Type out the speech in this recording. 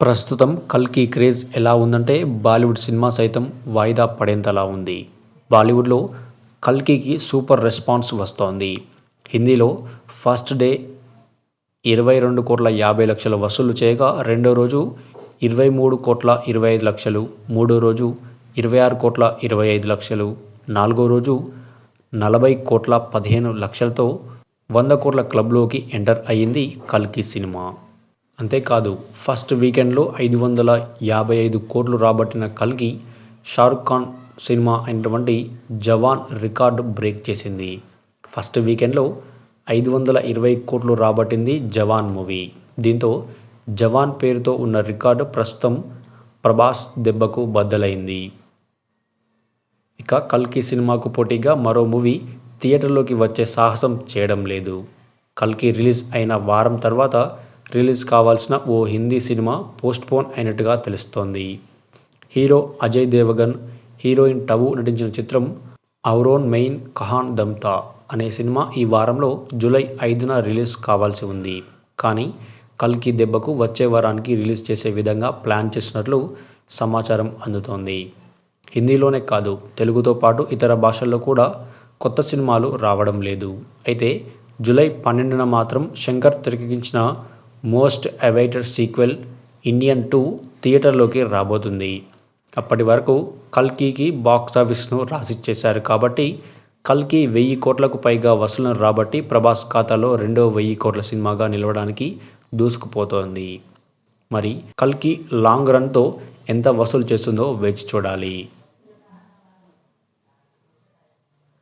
ప్రస్తుతం కల్కి క్రేజ్ ఎలా ఉందంటే బాలీవుడ్ సినిమా సైతం వాయిదా పడేంతలా ఉంది. బాలీవుడ్లో కల్కికి సూపర్ రెస్పాన్స్ వస్తోంది. హిందీలో ఫస్ట్ డే 22,50,00,000 వసూలు చేయగా రెండో రోజు 23,25,00,000, మూడో రోజు 26,25,00,000, నాలుగో రోజు 40,15,00,000తో 100 కోట్ల క్లబ్లోకి ఎంటర్ అయ్యింది కల్కి సినిమా. అంతేకాదు ఫస్ట్ వీకెండ్లో 555 కోట్లు రాబట్టిన కల్కి షారుఖ్ ఖాన్ సినిమా అయినటువంటి జవాన్ రికార్డు బ్రేక్ చేసింది. ఫస్ట్ వీకెండ్లో 520 కోట్లు రాబట్టింది జవాన్ మూవీ. దీంతో జవాన్ పేరుతో ఉన్న రికార్డు ప్రస్తుతం ప్రభాస్ దెబ్బకు బద్దలైంది. ఇక కల్కి సినిమాకు పోటీగా మరో మూవీ థియేటర్లోకి వచ్చే సాహసం చేయడం లేదు. కల్కి రిలీజ్ అయిన వారం తర్వాత రిలీజ్ కావాల్సిన ఓ హిందీ సినిమా పోస్ట్పోన్ అయినట్టుగా తెలుస్తోంది. హీరో అజయ్ దేవగన్, హీరోయిన్ టబు నటించిన చిత్రం ఔరోన్ మెయిన్ కహాన్ దమ్తా అనే సినిమా ఈ వారంలో జూలై 5న రిలీజ్ కావాల్సి ఉంది. కానీ కల్కి దెబ్బకు వచ్చే వారానికి రిలీజ్ చేసే విధంగా ప్లాన్ చేసినట్లు సమాచారం అందుతోంది. హిందీలోనే కాదు తెలుగుతో పాటు ఇతర భాషల్లో కూడా కొత్త సినిమాలు రావడం లేదు. అయితే జూలై 12న మాత్రం శంకర్ తెరకెక్కించిన మోస్ట్ అవైటెడ్ సీక్వెల్ ఇండియన్ 2 థియేటర్లోకి రాబోతుంది. అప్పటి వరకు కల్కికి బాక్సాఫీస్ను రాసిచ్చేశారు కాబట్టి కల్కి 1000 కోట్లకు పైగా వసూళ్లను రాబట్టి ప్రభాస్ ఖాతాలో రెండో 1000 కోట్ల సినిమాగా నిలవడానికి దూసుకుపోతోంది. మరి కల్కి లాంగ్ రన్తో ఎంత వసూలు చేస్తుందో వేచి చూడాలి.